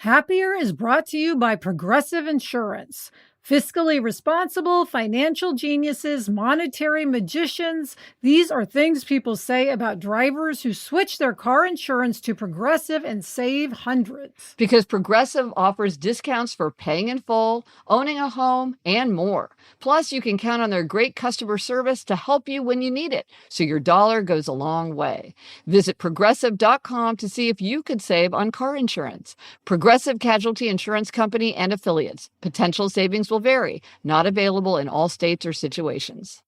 Happier is brought to you by Progressive Insurance. Fiscally responsible, financial geniuses, monetary magicians. These are things people say about drivers who switch their car insurance to Progressive and save hundreds. Because Progressive offers discounts for paying in full, owning a home, and more. Plus, you can count on their great customer service to help you when you need it, so your dollar goes a long way. Visit Progressive.com to see if you could save on car insurance. Progressive Casualty Insurance Company and Affiliates. Potential savings will vary. Not available in all states or situations.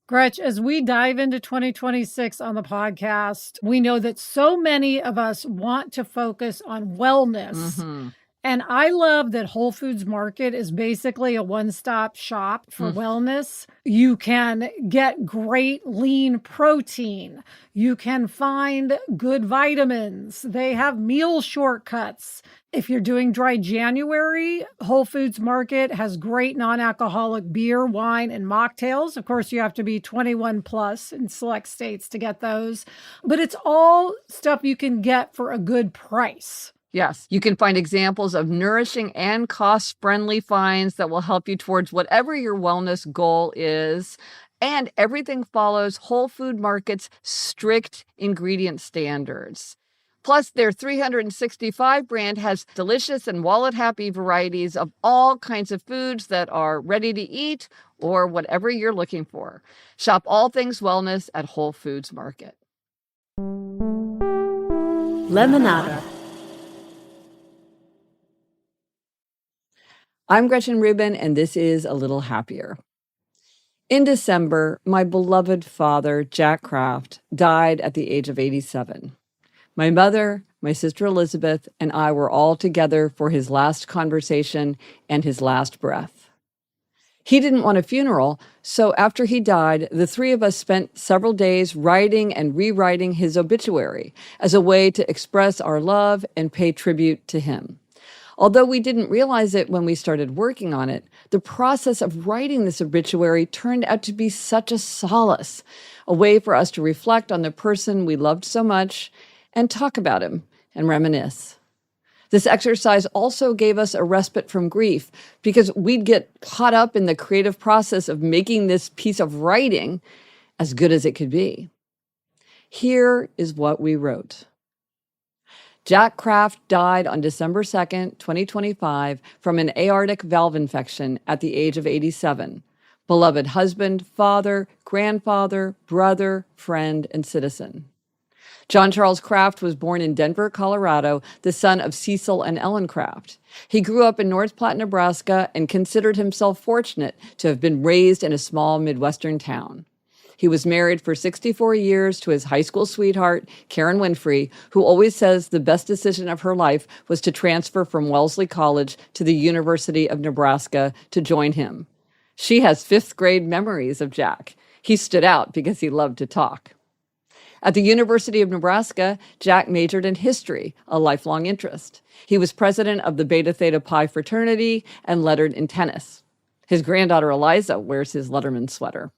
Gretch, as we dive into 2026 on the podcast, we know that so many of us want to focus on wellness. Mm-hmm. And I love that Whole Foods Market is basically a one-stop shop for wellness. You can get great lean protein. You can find good vitamins. They have meal shortcuts. If you're doing dry January, Whole Foods Market has great non-alcoholic beer, wine, and mocktails. Of course, you have to be 21 plus in select states to get those. But it's all stuff you can get for a good price. Yes, you can find examples of nourishing and cost-friendly finds that will help you towards whatever your wellness goal is. And everything follows Whole Food Market's strict ingredient standards. Plus, their 365 brand has delicious and wallet-happy varieties of all kinds of foods that are ready to eat or whatever you're looking for. Shop all things wellness at Whole Foods Market. Lemonada. I'm Gretchen Rubin, and this is A Little Happier. In December, my beloved father, Jack Kraft, died at the age of 87. My mother, my sister Elizabeth, and I were all together for his last conversation and his last breath. He didn't want a funeral, so after he died, the three of us spent several days writing and rewriting his obituary as a way to express our love and pay tribute to him. Although we didn't realize it when we started working on it, the process of writing this obituary turned out to be such a solace, a way for us to reflect on the person we loved so much and talk about him and reminisce. This exercise also gave us a respite from grief because we'd get caught up in the creative process of making this piece of writing as good as it could be. Here is what we wrote. Jack Kraft died on December 2nd, 2025, from an aortic valve infection at the age of 87. Beloved husband, father, grandfather, brother, friend, and citizen. John Charles Kraft was born in Denver, Colorado, the son of Cecil and Ellen Kraft. He grew up in North Platte, Nebraska, and considered himself fortunate to have been raised in a small Midwestern town. He was married for 64 years to his high school sweetheart, Karen Winfrey, who always says the best decision of her life was to transfer from Wellesley College to the University of Nebraska to join him. She has fifth grade memories of Jack. He stood out because he loved to talk. At the University of Nebraska, Jack majored in history, a lifelong interest. He was president of the Beta Theta Pi fraternity and lettered in tennis. His granddaughter Eliza wears his Letterman sweater.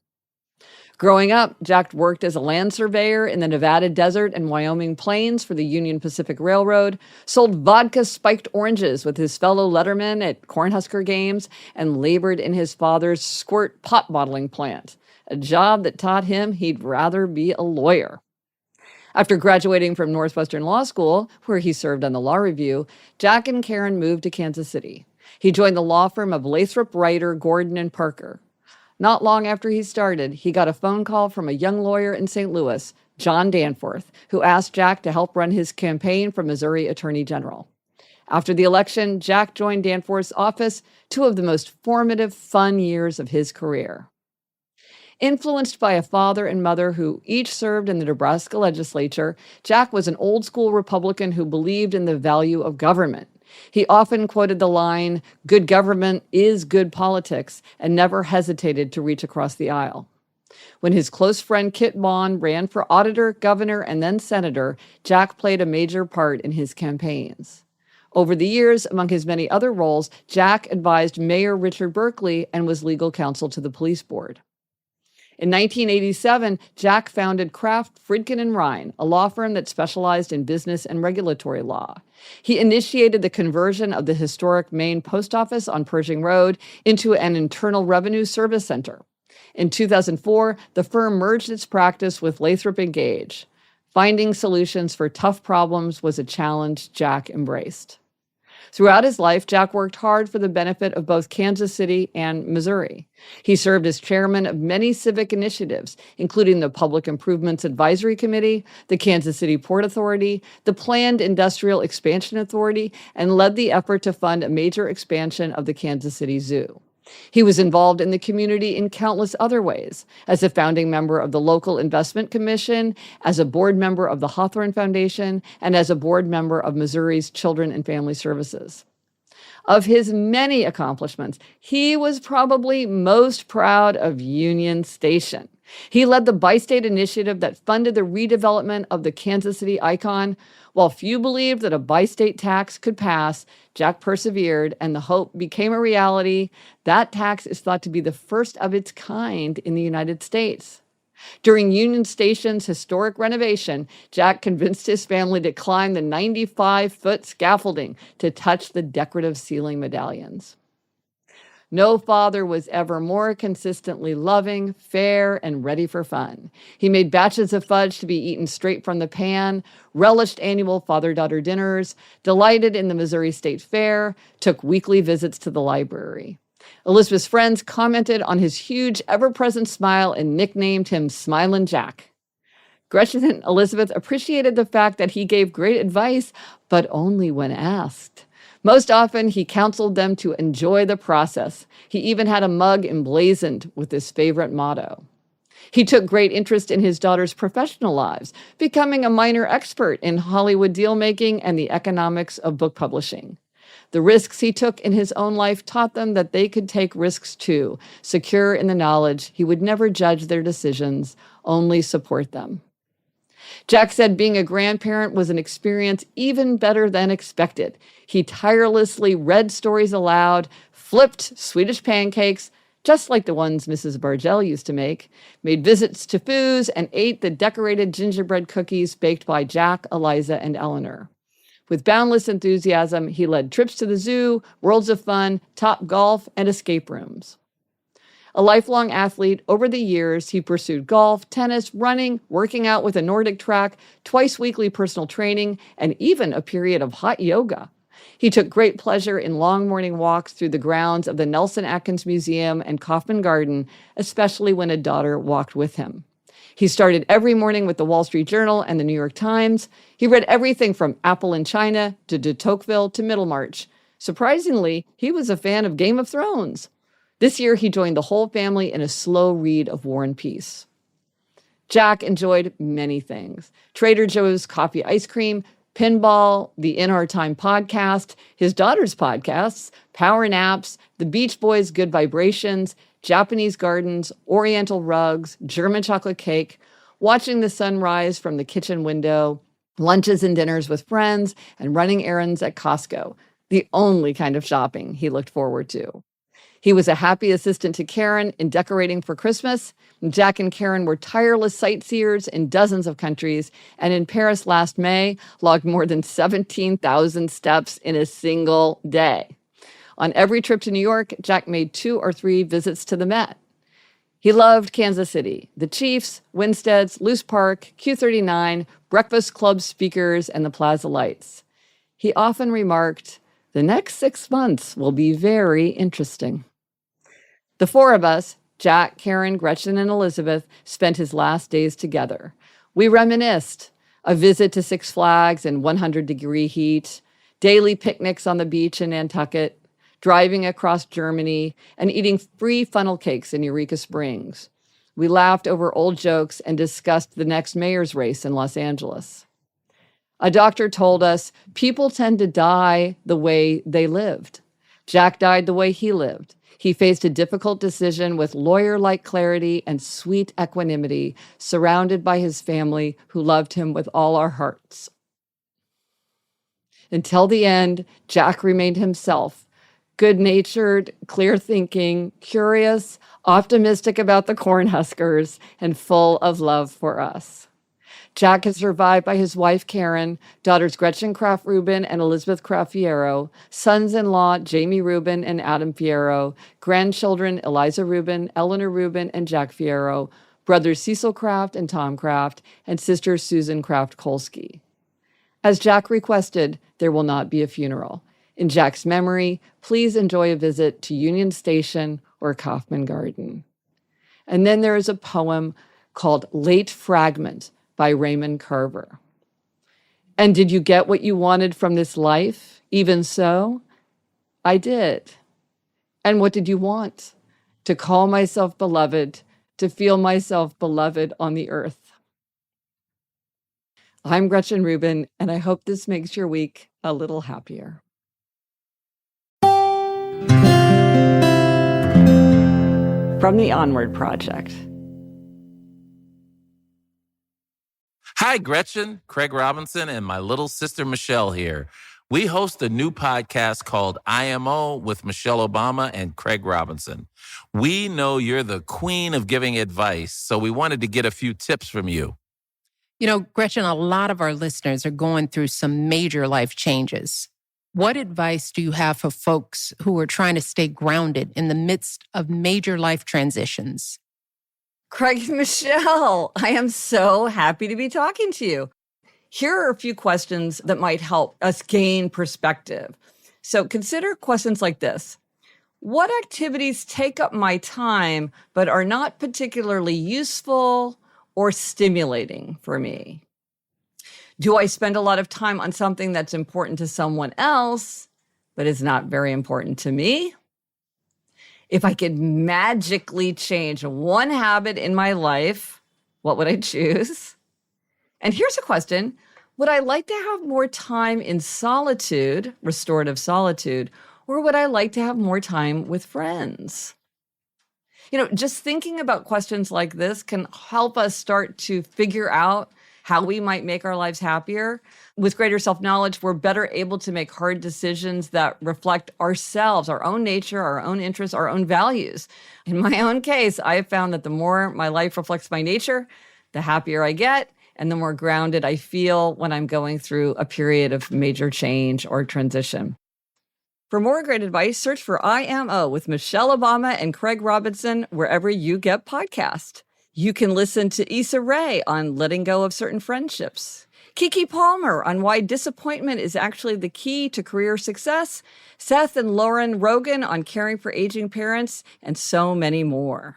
Growing up, Jack worked as a land surveyor in the Nevada desert and Wyoming plains for the Union Pacific Railroad, sold vodka-spiked oranges with his fellow lettermen at Cornhusker games, and labored in his father's squirt pot bottling plant, a job that taught him he'd rather be a lawyer. After graduating from Northwestern Law School, where he served on the Law Review, Jack and Karen moved to Kansas City. He joined the law firm of Lathrop, Ryder, Gordon, and Parker. Not long after he started, he got a phone call from a young lawyer in St. Louis, John Danforth, who asked Jack to help run his campaign for Missouri Attorney General. After the election, Jack joined Danforth's office, two of the most formative, fun years of his career. Influenced by a father and mother who each served in the Nebraska legislature, Jack was an old-school Republican who believed in the value of government. He often quoted the line, "Good government is good politics," and never hesitated to reach across the aisle. When his close friend Kit Bond ran for auditor, governor, and then senator, Jack played a major part in his campaigns. Over the years, among his many other roles, Jack advised Mayor Richard Berkeley and was legal counsel to the police board. In 1987, Jack founded Kraft, Friedkin and Rhine, a law firm that specialized in business and regulatory law. He initiated the conversion of the historic Maine post office on Pershing Road into an internal revenue service center. In 2004, the firm merged its practice with Lathrop and Gage. Finding solutions for tough problems was a challenge Jack embraced. Throughout his life, Jack worked hard for the benefit of both Kansas City and Missouri. He served as chairman of many civic initiatives, including the Public Improvements Advisory Committee, the Kansas City Port Authority, the Planned Industrial Expansion Authority, and led the effort to fund a major expansion of the Kansas City Zoo. He was involved in the community in countless other ways, as a founding member of the Local Investment Commission, as a board member of the Hawthorne Foundation, and as a board member of Missouri's Children and Family Services. Of his many accomplishments, he was probably most proud of Union Station. He led the bi-state initiative that funded the redevelopment of the Kansas City icon. While few believed that a bi-state tax could pass, Jack persevered, and the hope became a reality. That tax is thought to be the first of its kind in the United States. During Union Station's historic renovation, Jack convinced his family to climb the 95-foot scaffolding to touch the decorative ceiling medallions. No father was ever more consistently loving, fair, and ready for fun. He made batches of fudge to be eaten straight from the pan, relished annual father-daughter dinners, delighted in the Missouri State Fair, took weekly visits to the library. Elizabeth's friends commented on his huge, ever-present smile and nicknamed him Smilin' Jack. Gretchen and Elizabeth appreciated the fact that he gave great advice, but only when asked. Most often, he counseled them to enjoy the process. He even had a mug emblazoned with his favorite motto. He took great interest in his daughter's professional lives, becoming a minor expert in Hollywood deal-making and the economics of book publishing. The risks he took in his own life taught them that they could take risks too, secure in the knowledge he would never judge their decisions, only support them. Jack said being a grandparent was an experience even better than expected. He tirelessly read stories aloud, flipped Swedish pancakes, just like the ones Mrs. Bargell used to make, made visits to Foo's, and ate the decorated gingerbread cookies baked by Jack, Eliza, and Eleanor. With boundless enthusiasm, he led trips to the zoo, worlds of fun, top golf, and escape rooms. A lifelong athlete, over the years, he pursued golf, tennis, running, working out with a Nordic track, twice weekly personal training, and even a period of hot yoga. He took great pleasure in long morning walks through the grounds of the Nelson Atkins Museum and Kaufman Garden, especially when a daughter walked with him. He started every morning with the Wall Street Journal and the New York Times. He read everything from Apple in China to de Tocqueville to Middlemarch. Surprisingly, he was a fan of Game of Thrones. This year, he joined the whole family in a slow read of War and Peace. Jack enjoyed many things: Trader Joe's coffee ice cream, pinball, the In Our Time podcast, his daughter's podcasts, power naps, the Beach Boys' Good Vibrations, Japanese gardens, Oriental rugs, German chocolate cake, watching the sun rise from the kitchen window, lunches and dinners with friends, and running errands at Costco, the only kind of shopping he looked forward to. He was a happy assistant to Karen in decorating for Christmas. Jack and Karen were tireless sightseers in dozens of countries, and in Paris last May, logged more than 17,000 steps in a single day. On every trip to New York, Jack made 2 or 3 visits to the Met. He loved Kansas City, the Chiefs, Winstead's, Luce Park, Q39, Breakfast Club speakers, and the Plaza Lights. He often remarked, "The next 6 months will be very interesting." The 4 of us, Jack, Karen, Gretchen, and Elizabeth, spent his last days together. We reminisced: a visit to Six Flags in 100-degree heat, daily picnics on the beach in Nantucket, driving across Germany, and eating free funnel cakes in Eureka Springs. We laughed over old jokes and discussed the next mayor's race in Los Angeles. A doctor told us people tend to die the way they lived. Jack died the way he lived. He faced a difficult decision with lawyer-like clarity and sweet equanimity, surrounded by his family who loved him with all our hearts. Until the end, Jack remained himself, good-natured, clear-thinking, curious, optimistic about the Cornhuskers, and full of love for us. Jack is survived by his wife, Karen, daughters Gretchen Kraft Rubin and Elizabeth Kraft Fierro, sons-in-law Jamie Rubin and Adam Fierro, grandchildren Eliza Rubin, Eleanor Rubin, and Jack Fierro, brothers Cecil Kraft and Tom Kraft, and sister Susan Kraft Kolsky. As Jack requested, there will not be a funeral. In Jack's memory, please enjoy a visit to Union Station or Kaufman Garden. And then there is a poem called Late Fragment by Raymond Carver. And did you get what you wanted from this life? Even so, I did. And what did you want? To call myself beloved, to feel myself beloved on the earth. I'm Gretchen Rubin, and I hope this makes your week a little happier. From the Onward Project. Hi, Gretchen, Craig Robinson, and my little sister Michelle here. We host a new podcast called IMO with Michelle Obama and Craig Robinson. We know you're the queen of giving advice, so we wanted to get a few tips from you. You know, Gretchen, a lot of our listeners are going through some major life changes. What advice do you have for folks who are trying to stay grounded in the midst of major life transitions? Craig and Michelle, I am so happy to be talking to you. Here are a few questions that might help us gain perspective. So consider questions like this. What activities take up my time but are not particularly useful or stimulating for me? Do I spend a lot of time on something that's important to someone else but is not very important to me? If I could magically change one habit in my life, what would I choose? And here's a question. Would I like to have more time in solitude, restorative solitude, or would I like to have more time with friends? You know, just thinking about questions like this can help us start to figure out how we might make our lives happier. With greater self-knowledge, we're better able to make hard decisions that reflect ourselves, our own nature, our own interests, our own values. In my own case, I have found that the more my life reflects my nature, the happier I get, and the more grounded I feel when I'm going through a period of major change or transition. For more great advice, search for IMO with Michelle Obama and Craig Robinson wherever you get podcasts. You can listen to Issa Rae on letting go of certain friendships, Kiki Palmer on why disappointment is actually the key to career success, Seth and Lauren Rogan on caring for aging parents, and so many more.